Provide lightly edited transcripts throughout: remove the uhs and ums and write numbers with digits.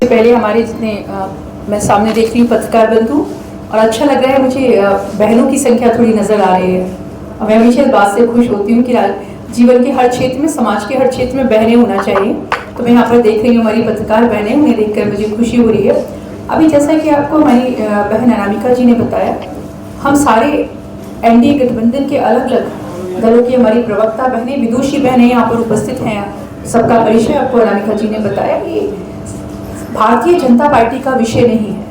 पहले हमारे जितने मैं सामने देख रही हूँ पत्रकार बंधु, और अच्छा लग रहा है मुझे, बहनों की संख्या थोड़ी नज़र आ रही है। मैं हमेशा इस बात से खुश होती हूँ कि जीवन के हर क्षेत्र में, समाज के हर क्षेत्र में बहनें होना चाहिए। तो मैं यहाँ पर देख रही हूँ हमारी पत्रकार बहनें, उन्हें देखकर मुझे खुशी हो रही है। अभी जैसा कि आपको हमारी बहन अनामिका जी ने बताया, हम सारे एनडीए गठबंधन के अलग अलग दलों की हमारी प्रवक्ता बहनें, विदुषी बहनें यहाँ पर उपस्थित हैं। सबका परिचय आपको अनामिका जी ने बताया कि भारतीय जनता पार्टी का विषय नहीं है,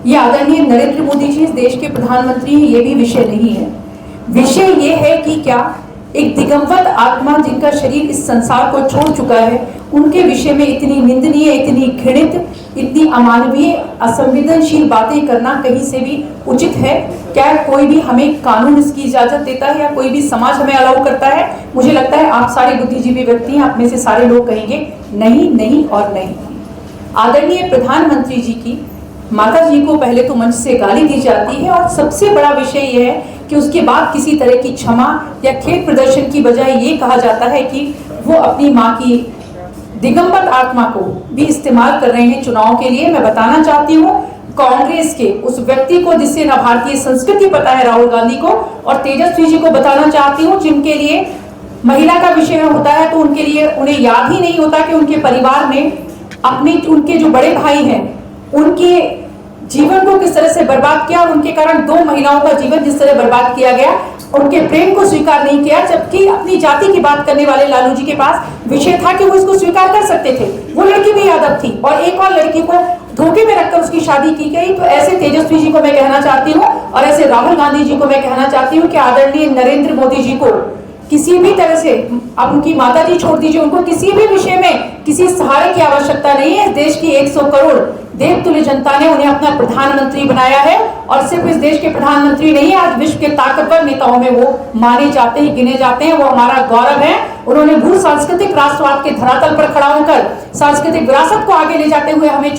ये आदरणीय नरेंद्र मोदी जी इस देश के प्रधानमंत्री हैं, ये भी विषय नहीं है। विषय ये है कि क्या एक दिगंबरत आत्मा जिनका शरीर इस संसार को छोड़ चुका है, उनके विषय में इतनी निंदनीय, इतनी घृणित, इतनी अमानवीय, असंवेदनशील बातें करना कहीं से भी उचित है? क्या कोई भी हमें कानून इसकी इजाजत देता है या कोई भी समाज हमें अलाउ करता है? मुझे लगता है आप सारे बुद्धिजीवी व्यक्ति हैं, आप में से सारे लोग कहेंगे नहीं, नहीं और नहीं। आदरणीय प्रधानमंत्री जी की माता जी को पहले तो मंच से गाली दी जाती है, और सबसे बड़ा विषय यह है कि उसके बाद किसी तरह की क्षमा या खेद प्रदर्शन की बजाय ये कहा जाता है कि वो अपनी माँ की दिगंबर आत्मा को भी इस्तेमाल कर रहे हैं चुनाव के लिए। मैं बताना चाहती हूँ कांग्रेस के उस व्यक्ति को जिससे न भारतीय संस्कृति पता है, राहुल गांधी को, और तेजस्वी जी को बताना चाहती हूँ जिनके लिए महिला का विषय होता है तो उनके लिए उन्हें याद ही नहीं होता कि उनके परिवार ने उनके जो बड़े भाई हैं उनके जीवन को किस तरह से बर्बाद किया, और उनके कारण 2 महिलाओं का जीवन जिस तरह बर्बाद किया गया, उनके प्रेम को स्वीकार नहीं किया। जबकि अपनी जाति की बात करने वाले लालू जी के पास विषय था कि वो इसको स्वीकार कर सकते थे। वो लड़की भी यादव थी और एक और लड़की को धोखे में रखकर उसकी शादी की गई। तो ऐसे तेजस्वी जी को मैं कहना चाहती हूँ और ऐसे राहुल गांधी जी को मैं कहना चाहती हूँ कि आदरणीय नरेंद्र मोदी जी को किसी भी तरह से, अब उनकी माता जी छोड़ दीजिए, उनको किसी भी विषय में किसी सहारे की आवश्यकता नहीं है। देश की 100 करोड़ देवतुल्य जनता ने उन्हें अपना प्रधानमंत्री बनाया है, और सिर्फ इस देश के प्रधानमंत्री नहीं, आज विश्व के ताकतवर नेताओं में वो माने जाते हैं, गिने जाते हैं। वो हमारा गौरव है। उन्होंने भू सांस्कृतिक राष्ट्रवाद के धरातल पर खड़ा होकर सांस्कृतिक विरासत को आगे ले जाते हुए हमें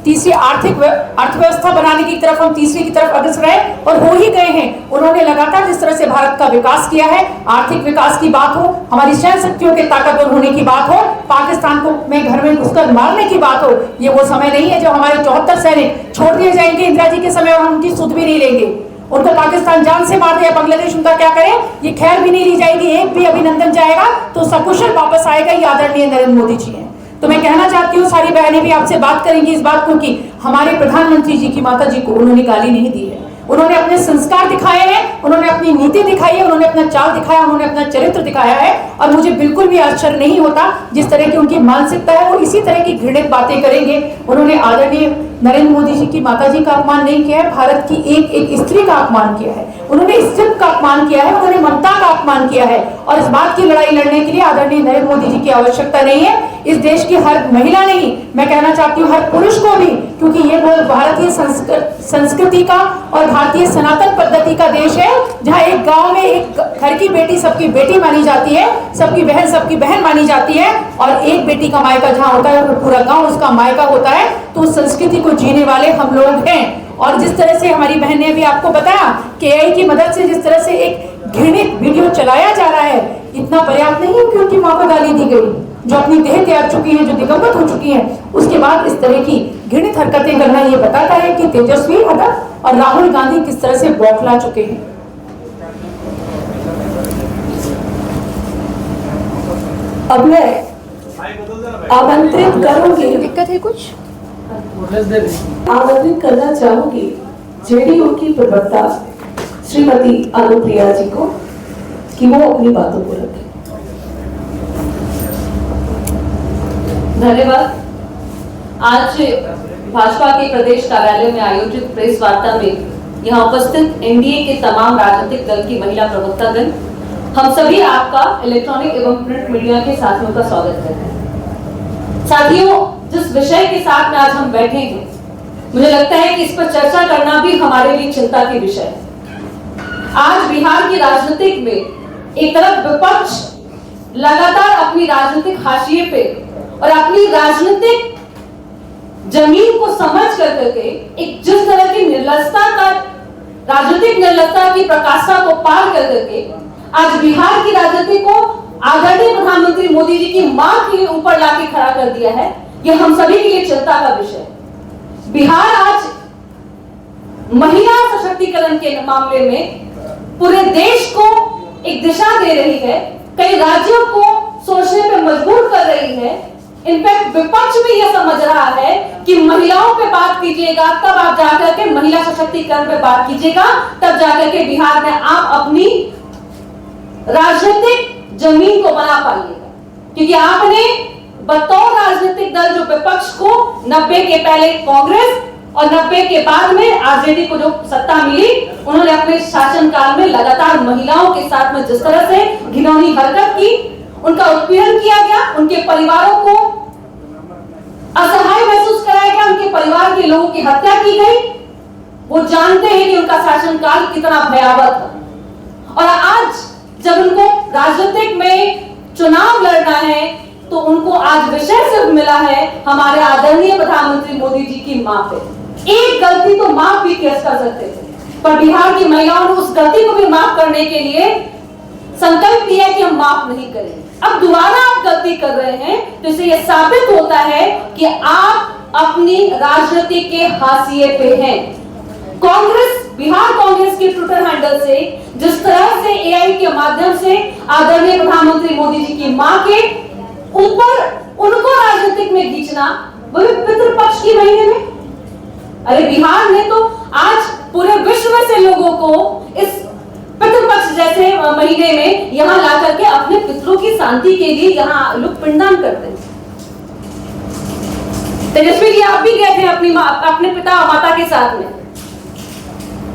तीसरी आर्थिक अर्थव्यवस्था बनाने की तरफ, हम तीसरी की तरफ अग्रसर है और हो ही गए हैं। उन्होंने लगातार जिस तरह से भारत का विकास किया है, आर्थिक विकास की बात हो, हमारी सैन्य शक्तियों के ताकतवर होने की बात हो, पाकिस्तान को में घर में घुसकर मारने की बात हो, ये वो समय नहीं है जब हमारे 74 सैनिक छोड़ दिए जाएंगे इंदिरा जी के समय और हम उनकी सुध भी नहीं लेंगे। उनको पाकिस्तान जान से मार दे, बांग्लादेश उनका क्या करे, ये खैर भी नहीं ली जाएगी। एक भी अभिनंदन जाएगा तो सकुशल वापस आएगा। ये आदरणीय नरेंद्र मोदी जी हैं। तो मैं कहना चाहती हूँ, सारी बहनें भी आपसे बात करेंगी इस बात को कि हमारे प्रधानमंत्री जी की माता जी को उन्होंने गाली नहीं दी है। उन्होंने अपने संस्कार दिखाए हैं, उन्होंने अपनी नीति दिखाई है, उन्होंने अपना चाल दिखाया, उन्होंने अपना चरित्र दिखाया है। और मुझे बिल्कुल भी आश्चर्य नहीं होता जिस तरह की उनकी मानसिकता है, वो इसी तरह की घृणित बातें करेंगे। उन्होंने आदरणीय नरेंद्र मोदी जी की माता जी का अपमान नहीं किया है, भारत की एक स्त्री का अपमान किया है, उन्होंने स्त्री का अपमान किया है, उन्होंने ममता का अपमान किया है। और इस बात की लड़ाई लड़ने के लिए आदरणीय नरेंद्र मोदी जी की आवश्यकता नहीं है। इस देश की हर महिला नहीं, मैं कहना चाहती हूँ हर पुरुष को भी, क्योंकि ये भारतीय संस्कृति का और भारतीय सनातन पद्धति का देश है, जहाँ एक गांव में एक घर की बेटी सबकी बेटी मानी जाती है, सबकी बहन मानी जाती है, और एक बेटी का मायका जहाँ होता है पूरा गांव उसका मायका होता है। तो उस संस्कृति को जीने वाले हम लोग हैं। और जिस तरह से हमारी बहन ने अभी आपको बताया कि AI की मदद से जिस तरह से एक घृणित वीडियो चलाया जा रहा है, इतना पर्याप्त नहीं है कि उनकी माँ को गाली दी गई, जो अपनी देह त्याग चुकी है, जो दिगंबर हो चुकी हैं, उसके बाद इस तरह की घृणित हरकतें करना ये बताता है कि तेजस्वी यादव और राहुल गांधी किस तरह से बौखला चुके हैं। अब मैं आमंत्रित करूंगी, दिक्कत है कुछ, आमंत्रित करना चाहूंगी जेडीयू की प्रवक्ता श्रीमती अनुप्रिया जी को कि वो अपनी बातों को रखें। धन्यवाद। आज भाजपा के प्रदेश कार्यालय में आयोजित प्रेस वार्ता में यहाँ उपस्थित एनडीए के तमाम राजनीतिक दल की महिला प्रवक्तागण, हम सभी आपका इलेक्ट्रॉनिक एवं प्रिंट मीडिया के साथियों का स्वागत करते हैं। साथियों, जिस विषय के साथ में आज हम बैठे हैं, मुझे लगता है कि इस पर चर्चा करना भी हमारे लिए चिंता की विषय है। आज बिहार की राजनीतिक में एक तरफ विपक्ष लगातार अपनी राजनीतिक हाशिए पे और अपनी राजनीतिक जमीन को समझ करके एक जिस तरह की निर्लजता का, राजनीतिक निर्लजता की प्रकाशा को पार करके आज बिहार की राजनीति को आदरणीय प्रधानमंत्री मोदी जी की मां के ऊपर लाके खड़ा कर दिया है। ये हम सभी के लिए चिंता का विषय है। बिहार आज महिला सशक्तिकरण के मामले में पूरे देश को एक दिशा दे रही है, कई राज्यों को सोचने पे मजबूर कर रही है। इनफैक्ट विपक्ष भी यह समझ रहा है कि महिलाओं पे बात कीजिएगा तब आप जाकर के महिला सशक्तिकरण पे बात कीजिएगा, तब जाकर के बिहार में आप अपनी राजनीतिक जमीन को बना पाइएगा। क्योंकि आपने बतौर राजनीतिक दल जो विपक्ष को 90 के पहले कांग्रेस और 90 के बाद में आरजेडी को जो सत्ता मिली, उन्होंने अपने शासनकाल में लगातार महिलाओं के साथ में जिस तरह से घिनौनी हरकत की, उनका उत्पीड़न किया गया, उनके परिवारों को असहाय महसूस कराया गया, उनके परिवार के लोगों की हत्या की गई। वो जानते हैं कि उनका शासनकाल कितना भयावह था। और आज जब उनको राजनीतिक में चुनाव लड़ना है तो उनको आज विषय सिर्फ मिला है हमारे आदरणीय प्रधानमंत्री मोदी जी की मां पे। एक गलती तो माफ भी कर सकते थे, पर बिहार की महिलाओं ने उस गलती को भी माफ करने के लिए संकल्प लिया कि हम माफ नहीं करेंगे। अब दोबारा आप गलती कर रहे हैं तो इससे यह साबित होता है कि आप अपनी राजनीति के हाशिए पे हैं। कांग्रेस, बिहार कांग्रेस के ट्विटर हैंडल से जिस तरह से एआई के माध्यम से आदरणीय प्रधानमंत्री मोदी जी की मां के ऊपर उनको राजनीतिक में खींचना, वो भी पितृपक्ष की महीने में। अरे बिहार ने तो आज पूरे विश्व से लोगों को इस पितृपक्ष जैसे महीने में यहां ला करके अपने पितरों की शांति के लिए यहां लोग पिंडदान करते हैं। तेजस्वी जी, आप भी गए थे अपने पिता और माता के साथ में।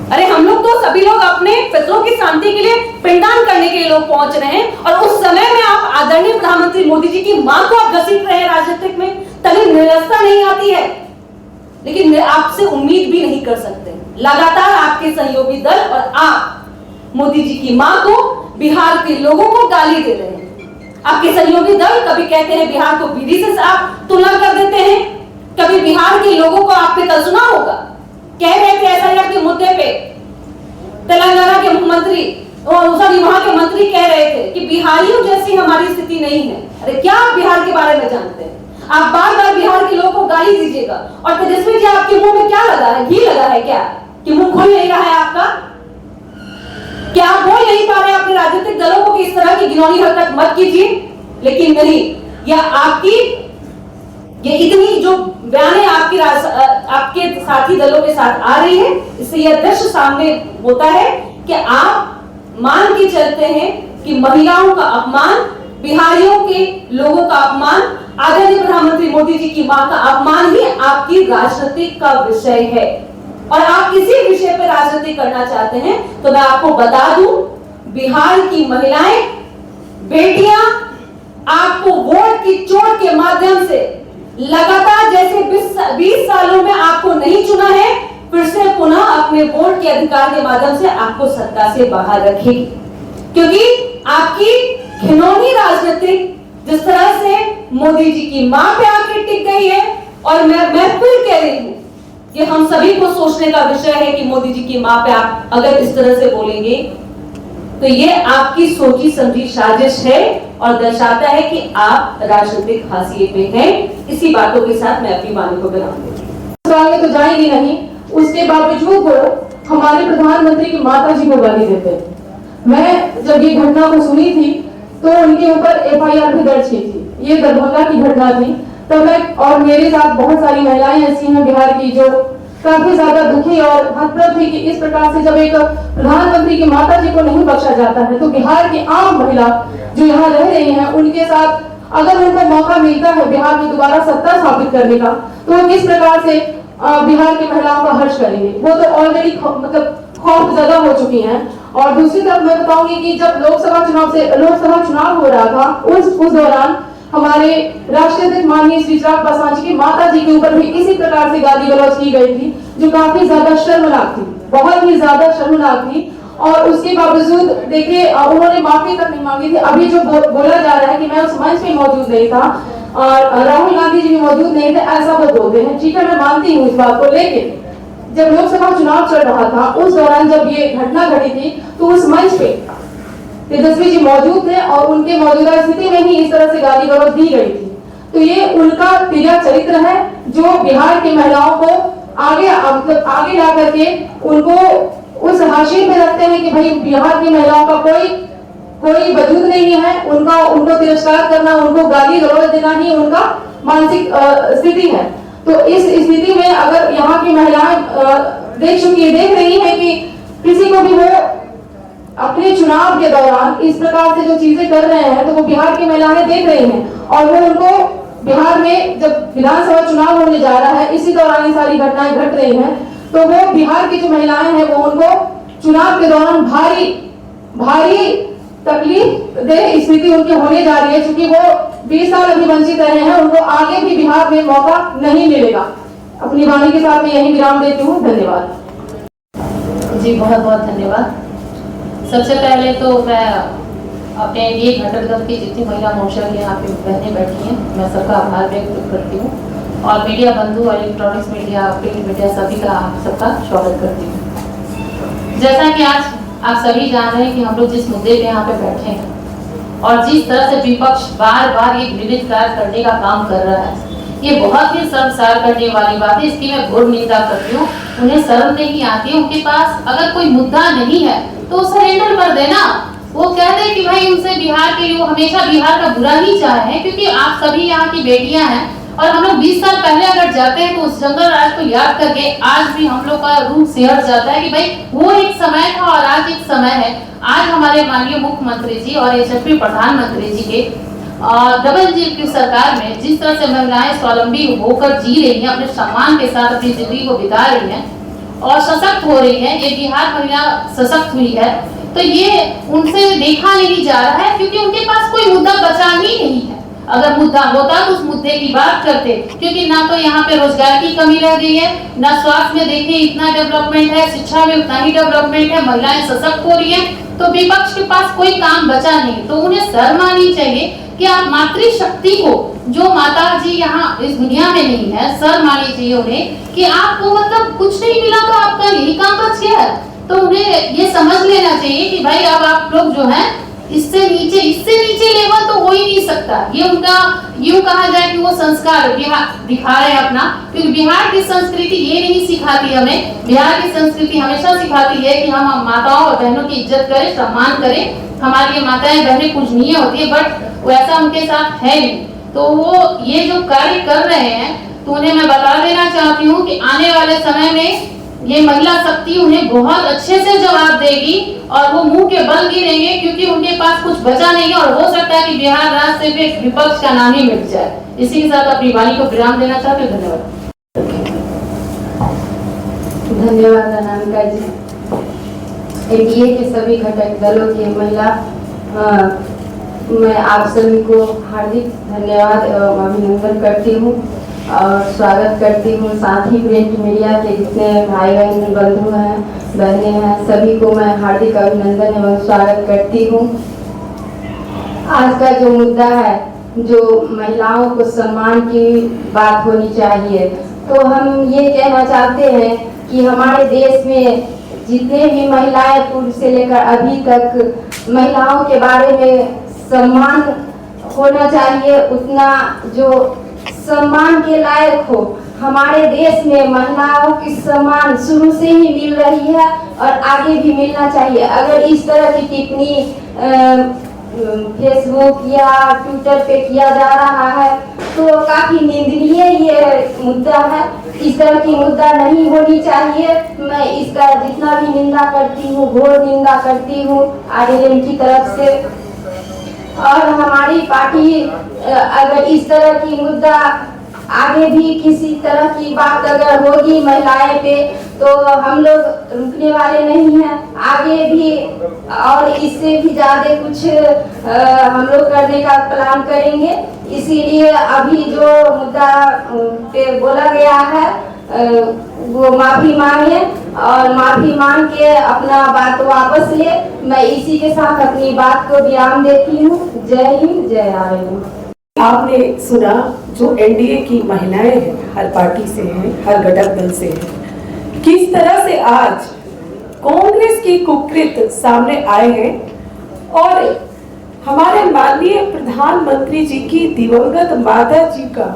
अरे हम लोग तो सभी लोग अपने पितरों की शांति के लिए पिंडदान करने के लिए लोग पहुंच रहे हैं, और उस समय में आप आदरणीय प्रधानमंत्री मोदी जी की मां को आप घसीट रहे हैं राजनीतिक में। तभी निरस्ता नहीं आती है, लेकिन आपसे उम्मीद भी नहीं कर सकते। लगातार आपके सहयोगी दल और आप मोदी जी की मां को, बिहार के लोगों को गाली दे रहे हैं। आपके सहयोगी दल कभी कहते हैं बिहार को बीडी से आप तुलना कर देते हैं, कभी बिहार के लोगों को आपने कल सुना होगा कह रहे थे एसआईआर के मुद्दे पे, तेलंगाना के मुख्यमंत्री और वहां के मंत्री कह रहे थे कि बिहारियों जैसी हमारी स्थिति नहीं है। अरे क्या आप बिहार के बारे में जानते हैं? आप बार बार बिहार के लोगों को गाली दीजिएगा। और तेजस्वी जी, आपके मुंह में क्या लगा है? घी लगा है क्या कि मुंह खुल नहीं रहा है आपका? क्या आप बोल नहीं पा रहे हैं अपने राजनीतिक दलों को कि इस तरह की घिनौनी हरकत मत कीजिए? लेकिन नहीं, या आपकी ये इतनी जो बयानें आपके साथी दलों के साथ आ रही है, इससे यह दृश्य सामने होता है कि आप मान के चलते हैं कि महिलाओं का अपमान, बिहारियों के लोगों का अपमान, आदरणीय प्रधानमंत्री मोदी जी की मां का अपमान ही आपकी राजनीति का विषय है। और आप किसी विषय पर राजनीति करना चाहते हैं तो मैं आपको बता दूं, बिहार की महिलाएं, बेटियां आपको वोट की चोट के माध्यम से लगातार जैसे 20 सालों में आपको नहीं चुना है, फिर से पुनः अपने वोट के अधिकार के माध्यम से आपको सत्ता से बाहर रखेगी। क्योंकि आपकी घिनौनी राजनीति जिस तरह से मोदी जी की मां पे आके टिक गई है, और मैं फिर कह रही हूं कि हम सभी को सोचने का विषय है कि मोदी जी की मां पे आप अगर इस तरह से बोलेंगे तो ये आपकी सोची समझी साजिश है और दर्शाता है कि आप राजनीतिक हाशिए पे हैं। इसी बातों के साथ मैं अपनी वाणी को विराम दूंगी। सवाल में तो जाएंगे नहीं, उसके बावजूद वो हमारे प्रधानमंत्री की माता जी को गाली देते हैं। मैं जब ये घटना को सुनी थी तो उनके ऊपर एफआईआर भी दर्ज की थी। ये दरभंगा की घटना थी। तो मैं और मेरे साथ बहुत सारी महिलाएं ऐसी हैं बिहार की जो काफी ज्यादा दुखी और हतप्रभ थी कि इस प्रकार से जब एक प्रधानमंत्री की माता जी को नहीं बख्शा जाता है तो बिहार की आम महिला जो यहाँ रह रही हैं उनके साथ अगर उनको मौका मिलता है बिहार में दोबारा सत्ता स्थापित करने का तो वो किस प्रकार से बिहार की महिलाओं का हर्ष करेंगे। वो तो ऑलरेडी मतलब खौफ ज्यादा हो चुकी हैं। और दूसरी तरफ मैं बताऊंगी कि जब लोकसभा चुनाव हो रहा था उस दौरान हमारे राष्ट्रपति माननीय श्री चिराग पासवान जी की माता जी के ऊपर भी इसी प्रकार से गाली गलौज की गई थी जो काफी ज्यादा शर्मनाक थी, बहुत ही ज्यादा शर्मनाक थी। और उसके बावजूद देखिए उन्होंने माफी तक नहीं मांगी थी। अभी जो बोला जा रहा है कि मैं उस मंच पे मौजूद नहीं था और राहुल गांधी जी भी मौजूद नहीं थे, ऐसा वो बोलते हैं। ठीक है, मैं मानती हूँ इस बात को, लेकिन जब लोकसभा चुनाव चल रहा था उस दौरान जब ये घटना घटी थी तो उस मंच पे तेजस्वी जी मौजूद थे और उनके मौजूदा स्थिति में ही इस तरह से गाली गलौज दी गई थी। तो ये उनका दिव्य चरित्र है जो बिहार की महिलाओं को आगे आगे ला करके उनको उस हाशिए में रखते हैं कि भाई बिहार की महिलाओं का कोई वजूद नहीं है, उनको तिरस्कार करना, उनको गाली गलौज देना ही उनका मानसिक स्थिति है। तो इस स्थिति में अगर यहाँ की महिलाएं देख रही हैं कि किसी को भी वो अपने चुनाव के दौरान इस प्रकार से जो चीजें कर रहे हैं, तो वो बिहार की महिलाएं देख रही हैं और वो उनको बिहार में जब विधानसभा चुनाव होने जा रहा है, इसी दौरान ये सारी घटनाएं घट रही हैं, तो वो बिहार की जो महिलाएं हैं वो उनको चुनाव के दौरान भारी तकलीफ दे स्थिति उनकी होने जा रही है, क्योंकि वो 20 साल अभी वंचित रहे हैं, उनको आगे भी बिहार में मौका नहीं मिलेगा। अपनी वाणी के साथ मैं यही विराम देती हूँ। धन्यवाद जी, बहुत बहुत धन्यवाद। सबसे पहले तो मैं अपने एनडीए घटक दल की जितनी महिला मोर्चा की यहाँ पे बहनें बैठी हैं, मैं सबका आभार व्यक्त करती हूँ और मीडिया बंधु और इलेक्ट्रॉनिक्स मीडिया, प्रिंट मीडिया सभी का आप सबका स्वागत करती हूँ। जैसा कि आज आप सभी जान रहे हैं कि हम लोग जिस मुद्दे पे यहाँ पे बैठे हैं और जिस तरह से विपक्ष बार बार ये विविध कार्य करने का काम कर रहा है, ये बहुत ही शर्मसार करने वाली बात है। इसकी मैं घोर निंदा करती हूँ। उन्हें शर्म नहीं आती, उनके पास अगर कोई मुद्दा नहीं है तो सरेंडर कर देना। वो कहते हैं कि भाई उनसे बिहार के लिए, वो हमेशा बिहार का बुरा ही चाहे, क्योंकि आप सभी यहाँ की बेटियां हैं और हम लोग 20 साल पहले अगर जाते हैं तो उस जंगल राज को याद करके आज भी हम लोग का रूह सिहर जाता है कि भाई वो एक समय था और आज एक समय है। आज हमारे माननीय मुख्यमंत्री जी और यशस्वी प्रधानमंत्री जी के डबल इंजन की सरकार में जिस तरह से महिलाएं स्वावलंबी होकर जी रही हैं, अपने सम्मान के साथ अपनी जिंदगी को बिता रही हैं और सशक्त हो रही हैं, ये बिहार महिला सशक्त हुई है, तो ये उनसे देखा नहीं जा रहा है, क्योंकि उनके पास कोई मुद्दा बचा ही नहीं है। अगर मुद्दा होता तो उस मुद्दे की बात करते, क्योंकि ना तो यहाँ पे रोजगार की कमी रह गई है, ना स्वास्थ्य में देखिए इतना डेवलपमेंट है, शिक्षा में उतना ही डेवलपमेंट है, महिलाएं सशक्त हो रही हैं, तो विपक्ष के पास कोई काम बचा नहीं। तो उन्हें शर्म आनी चाहिए कि आप मातृशक्ति को, जो माता जी यहाँ इस दुनिया में नहीं है, शर्म आनी चाहिए उन्हें कि आपको मतलब कुछ नहीं मिला तो आपका यही काम बच गया है। तो उन्हें ये समझ लेना चाहिए कि भाई अब आप लोग जो है इससे नीचे लेवल तो हो ही नहीं सकता। ये उनका यूं कहा जाए कि वो संस्कार बिहार दिखा रहे हैं अपना, क्योंकि बिहार की संस्कृति ये नहीं सिखाती हमें। बिहार की संस्कृति हमेशा सिखाती है कि हम माताओं और बहनों की इज्जत करें, सम्मान करें। हमारी ये माताएं बहनें पूजनीय होती है, बट वैसा उनके साथ है नहीं। तो वो ये जो कार्य कर रहे हैं, तो उन्हें मैं बता देना चाहती हूँ कि आने वाले समय में ये महिला शक्ति उन्हें बहुत अच्छे से जवाब देगी और वो मुंह के बल गिरेंगे, क्योंकि उनके पास कुछ बचा नहीं है और हो सकता है कि बिहार राज्य से भी विपक्ष का नाम ही मिट जाए। इसी के साथ अपनी वाणी को विराम देना चाहते हैं। धन्यवाद अनामिका जी। एनडीए के सभी घटक दलों के महिला मैं आप सभी को हार्दिक धन्यवाद एवं अभिनंदन करती हूँ और स्वागत करती हूँ। साथ ही प्रिंट मीडिया के जितने भाई बहन बंधु हैं, बहनें हैं, सभी को मैं हार्दिक अभिनंदन एवं स्वागत करती हूँ। आज का जो मुद्दा है, जो महिलाओं को सम्मान की बात होनी चाहिए, तो हम ये कहना चाहते हैं कि हमारे देश में जितने भी महिलाएं पूर्व से लेकर अभी तक महिलाओं के बारे में सम्मान होना चाहिए, उतना जो सम्मान के लायक हो। हमारे देश में महिलाओं की सम्मान शुरू से ही मिल रही है और आगे भी मिलना चाहिए। अगर इस तरह की टिप्पणी फेसबुक या ट्विटर पे किया जा रहा है तो काफी निंदनीय ये मुद्दा है। इस तरह की मुद्दा नहीं होनी चाहिए। मैं इसका जितना भी निंदा करती हूँ, घोर निंदा करती हूँ आरएलएम की तरफ से। और हमारी पार्टी अगर इस तरह की मुद्दा आगे भी किसी तरह की बात अगर होगी महिलाएं पे, तो हम लोग रुकने वाले नहीं हैं। आगे भी और इससे भी ज्यादा कुछ हम लोग करने का प्लान करेंगे। इसीलिए अभी जो मुद्दा पे बोला गया है वो माफी मांगे और माफी मांग के अपना बात वापस ले। मैं इसी के साथ अपनी बात को विराम देती हूँ। जय हिंद, जय आरएलएम। आपने सुना जो एनडीए की महिलाएं हैं, हर पार्टी से हैं, हर घटक दल से हैं, किस तरह से आज कांग्रेस की कुकृत्य सामने आए हैं और हमारे माननीय प्रधानमंत्री जी की दिवंगत माता जी का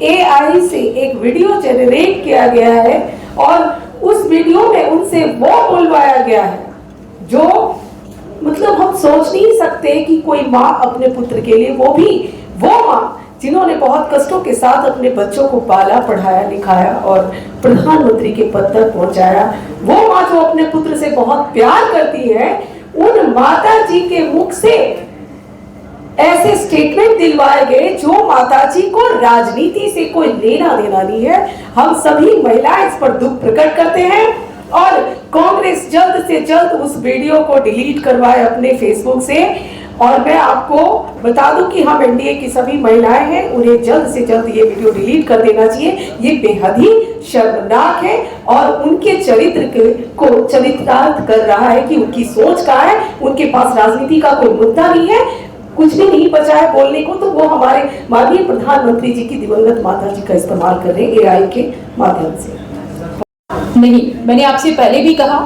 AI से एक वीडियो जनरेट किया गया है और उस वीडियो में उनसे वो बुलवाया गया है जो मतलब हम सोच नहीं सकते कि कोई माँ अपने पुत्र के लिए, वो भी वो माँ जिन्होंने बहुत कष्टों के साथ अपने बच्चों को पाला, पढ़ाया, लिखाया और प्रधानमंत्री के पद तक पहुंचाया, वो माँ जो अपने पुत्र से बहुत प्यार करती है, उन माता जी के मुख से ऐसे स्टेटमेंट दिलवाए गए जो माताजी को राजनीति से कोई लेना देना नहीं है। हम सभी महिलाएं इस पर दुख प्रकट करते हैं और कांग्रेस जल्द से जल्द उस वीडियो को डिलीट करवाए अपने फेसबुक से। और मैं आपको बता दूं कि हम एनडीए की सभी महिलाएं हैं, उन्हें जल्द से जल्द ये वीडियो डिलीट कर देना चाहिए। ये बेहद ही शर्मनाक है और उनके चरित्र को चरितार्थ कर रहा है कि उनकी सोच का है, उनके पास राजनीति का कोई मुद्दा नहीं है, कुछ भी नहीं बचा है बोलने को, तो वो हमारे माननीय प्रधानमंत्री जी की दिवंगत माता जी का इस्तेमाल कर रहे हैं AI के माध्यम से। नहीं, मैंने आपसे पहले भी कहा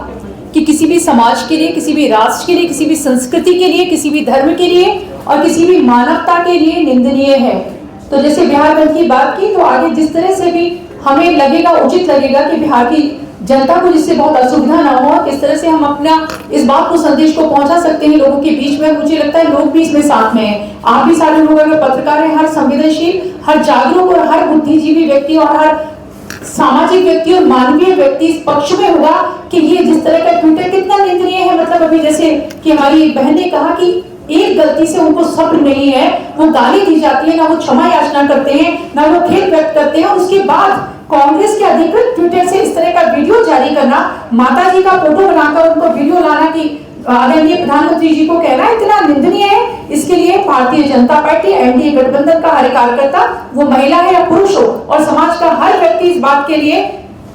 कि किसी भी समाज के लिए, किसी भी राष्ट्र के लिए, किसी भी संस्कृति के लिए, किसी भी धर्म के लिए और किसी भी मानवता के लिए निंदनीय है। तो जैसे बिहार बंद की बात की, तो आगे जिस तरह से भी हमें लगेगा, उचित लगेगा कि बिहार की जनता को जिससे बहुत असुविधा ना हो, किस तरह से हम अपना इस बात को, संदेश को पहुंचा सकते हैं लोगों के बीच में। मुझे लगता है लोग भी इसमें साथ में हैं, आप भी सारे लोग अगर पत्रकार हैं, हर संवेदनशील, हर जागरूक और हर बुद्धिजीवी व्यक्ति और हर सामाजिक व्यक्ति और मानवीय व्यक्ति इस पक्ष में होगा कि ये जिस तरह का ट्विटर कितना निंदनीय है। मतलब अभी जैसे कि हमारी एक बहन ने कहा कि एक गलती से उनको सब्र नहीं है, वो गाली दी जाती है, ना वो क्षमा याचना करते हैं, ना वो खेद व्यक्त करते हैं, उसके बाद कांग्रेस के अधिकृत ट्विटर से इस तरह का वीडियो जारी करना, माता जी का फोटो बनाकर उनको वीडियो लाना कि आदरणीय प्रधानमंत्री जी को कहना इतना निंदनीय है। इसके लिए भारतीय जनता पार्टी, एनडीए गठबंधन का हर कार्यकर्ता, वो महिला है या पुरुष हो, और समाज का हर व्यक्ति इस बात के लिए,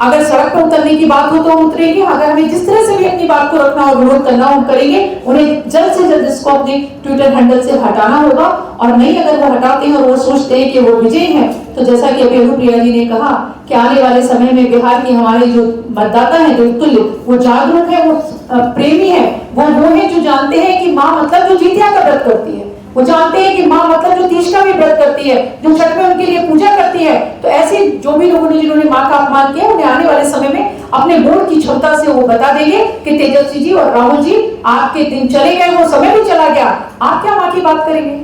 अगर सड़क पर उतरने की बात हो तो हम उतरेंगे, अगर हमें जिस तरह से भी अपनी बात को रखना और विरोध करना हम करेंगे। उन्हें जल्द से जल्द इसको अपने ट्विटर हैंडल से हटाना होगा, और नहीं अगर वो हटाते हैं और वो सोचते हैं कि वो विजयी हैं, तो जैसा कि अभी अनुप्रिया जी ने कहा कि आने वाले समय में बिहार के हमारे जो मतदाता हैं, जो तुल्य, वो जागरूक है, वो प्रेमी है, वो है जो जानते हैं कि माँ मतलब जो जितिया का व्रत करती है, वो जानते हैं कि माँ मतलब जो तीज का भी व्रत करती है, जो छठ में उनके लिए पूजा करती है। तो ऐसे जो भी लोगों ने, जिन्होंने माँ का अपमान किया, उन्हें आने वाले समय में अपने वोट की क्षमता से वो बता देंगे कि तेजस्वी जी और राहुल जी, आपके दिन चले गए, वो समय भी चला गया, आप क्या माँ की बात करेंगे?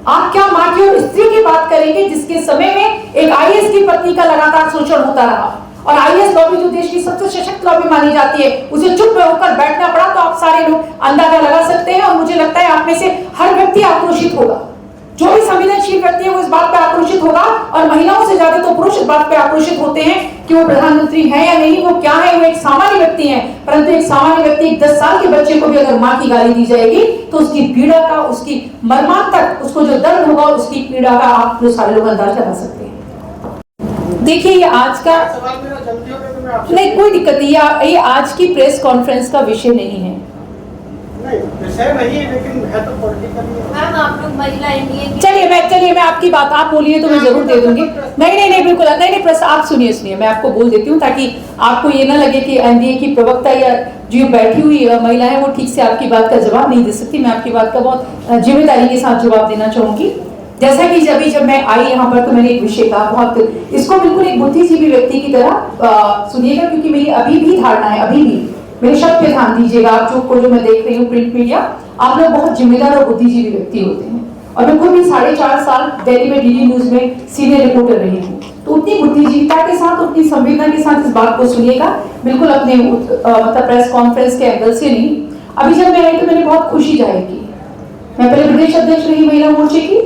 आप क्या माँ की और स्त्री की बात करेंगे जिसके समय में एक IAS की पत्नी का लगातार शोषण होता रहा, और IAS लॉबी जो देश की सबसे सशक्त लॉबी मानी जाती है, उसे चुप होकर बैठना पड़ा। तो आप सारे लोग अंदाजा लगा सकते हैं, और मुझे लगता है आप में से हर व्यक्ति आक्रोशित होगा, जो भी संवेदनशील व्यक्ति है वो इस बात पे आक्रोशित होगा, और महिलाओं से ज्यादा तो पुरुष इस बात पे आक्रोशित होते हैं कि वो प्रधानमंत्री है या नहीं, वो क्या है, वो एक सामान्य व्यक्ति है। परंतु एक सामान्य व्यक्ति, 10 साल के बच्चे को भी अगर माँ की गाली दी जाएगी तो उसकी पीड़ा का, उसकी मर्मांतक, उसको जो दर्द होगा, उसकी पीड़ा का आप जो सारे लोग अंदाजा लगा सकते हैं। देखिए, ये आज का नहीं, कोई दिक्कत नहीं, ये आज की प्रेस कॉन्फ्रेंस का विषय नहीं है। विषय नहीं है, लेकिन है तो पॉलिटिकल। मैम, आप लोग महिला एनडीए, चलिए मैं आपकी बात, आप बोलिए तो मैं जरूर दे दूंगी। नहीं बिल्कुल नहीं, प्रेस आप सुनिए, मैं आपको बोल देती हूँ ताकि आपको ये ना लगे कि एनडीए की प्रवक्ता या जो बैठी हुई महिला है वो ठीक से आपकी बात का जवाब नहीं दे सकती। मैं आपकी बात का बहुत जिम्मेदारी के साथ जवाब देना चाहूंगी। जैसा कि जब मैं आई यहाँ पर, तो मैंने एक विषय कहा, बहुत इसको बिल्कुल एक बुद्धिजीवी व्यक्ति की तरह सुनिएगा, क्योंकि मेरी अभी भी धारणा है, अभी भी मेरे शब्द पे ध्यान दीजिएगा। आप जो मैं देख रही हूँ प्रिंट मीडिया, आप लोग बहुत जिम्मेदार और बुद्धिजीवी व्यक्ति होते हैं, और मैं खुद भी 4.5 साल दिल्ली में DD न्यूज में सीनियर रिपोर्टर रही हूँ। तो उतनी बुद्धिजीविता के साथ, उतनी संवेदना के साथ इस बात को सुनिएगा, बिल्कुल अपने मतलब प्रेस कॉन्फ्रेंस के एंगल से नहीं। अभी जब मैं आई तो मैंने बहुत खुशी जाहिर की। मैं पहले प्रदेश अध्यक्ष रही महिला मोर्चे की,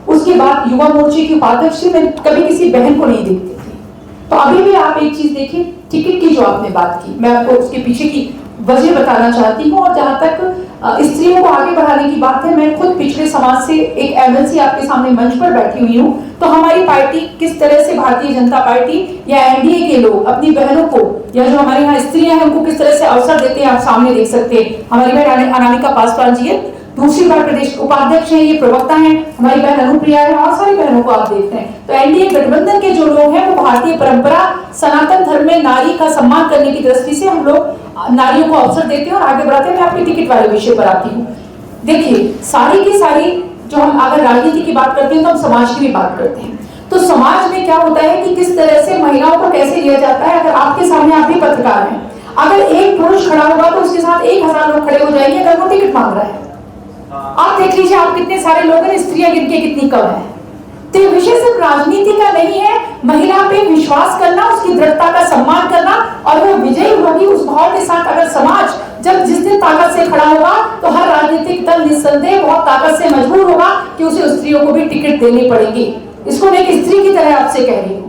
उसके बाद युवा मोर्चे की उपाध्यक्ष थी। मैं कभी किसी बहन को नहीं देखती थी। तो अभी भी आप एक चीज देखिए, टिकट की जो आपने बात की, मैं आपको उसके पीछे की वजह बताना चाहती हूँ। और जहाँ तक स्त्रियों को आगे बढ़ाने की बात है, मैं खुद पिछड़े समाज से एक MLC आपके सामने मंच पर बैठी हुई हूँ। तो हमारी पार्टी किस तरह से, भारतीय जनता पार्टी या एनडीए के लोग अपनी बहनों को, या जो हमारे यहाँ स्त्रियां हैं, उनको किस तरह से अवसर देते हैं, आप सामने देख सकते हैं। हमारी बहन अनामिका पासवान जी है, दूसरी बार प्रदेश उपाध्यक्ष है, ये प्रवक्ता है, हमारी बहन अनुप्रिया है, और सारी बहनों को आप देखते हैं। तो एनडीए गठबंधन के जो लोग हैं, वो भारतीय परंपरा, सनातन धर्म में नारी का सम्मान करने की दृष्टि से हम लोग नारियों को अवसर देते हैं और आगे बढ़ाते हैं। मैं आपकी टिकट वाले विषय पर आती हूँ। देखिए, सारी की सारी जो हम अगर राजनीति की बात करते हैं तो हम समाज की भी बात करते हैं। तो समाज में क्या होता है कि किस तरह से महिलाओं को कैसे लिया जाता है। अगर आपके सामने आप भी पत्रकार हैं, अगर एक पुरुष खड़ा होगा तो उसके साथ 1000 लोग खड़े हो जाएंगे अगर वो टिकट मांग रहा है। आप देख लीजिए, आप कितने सारे लोग हैं, स्त्रियां गिनके कितनी कम है। तो ये विषय सिर्फ राजनीति का नहीं है, महिला पे विश्वास करना, उसकी दृढ़ता का सम्मान करना, और वो विजयी होगी उस भाव के साथ। अगर समाज जब जिस दिन ताकत से खड़ा होगा तो हर राजनीतिक दल निस्संदेह बहुत ताकत से मजबूर होगा कि उसे स्त्रियों को भी टिकट देनी पड़ेगी। इसको मैं एक स्त्री की तरह आपसे कह रही हूँ।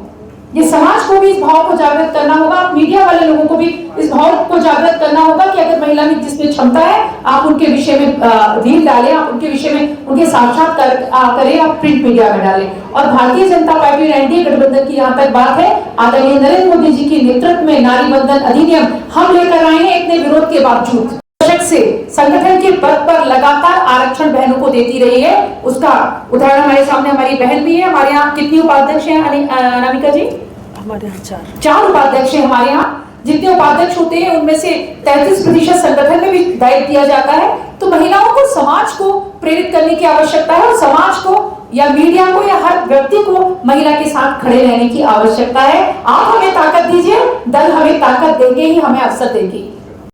ये समाज को भी इस भाव को जागृत करना होगा, मीडिया वाले लोगों को भी इस भाव को जागृत करना होगा कि अगर महिला में जिसमें क्षमता है, आप उनके विषय में रील डालें, आप उनके विषय में उनके साक्षात्कार करें, आप प्रिंट मीडिया में डालें। और भारतीय जनता पार्टी और एनडीए गठबंधन की यहाँ तक बात है, आदरणीय नरेंद्र मोदी जी के नेतृत्व में नारी बंधन अधिनियम हम लेकर आए हैं इतने विरोध के बावजूद। से संगठन के पद पर लगातार आरक्षण बहनों को देती रही है। उसका उदाहरण हमारे सामने हमारी बहन भी है। हमारे यहाँ कितनी उपाध्यक्ष हैं अनामिका जी? हमारे यहाँ 4 उपाध्यक्ष हैं हमारे यहाँ। जितने उपाध्यक्ष होते हैं उनमें से 33% संगठन में भी दायित्व दिया जाता है। तो महिलाओं को, समाज को प्रेरित करने की आवश्यकता है, और समाज को या मीडिया को या हर व्यक्ति को महिला के साथ खड़े रहने की आवश्यकता है। आप हमें ताकत दीजिए, दल हमें ताकत देंगे ही, हमें अवसर देंगे।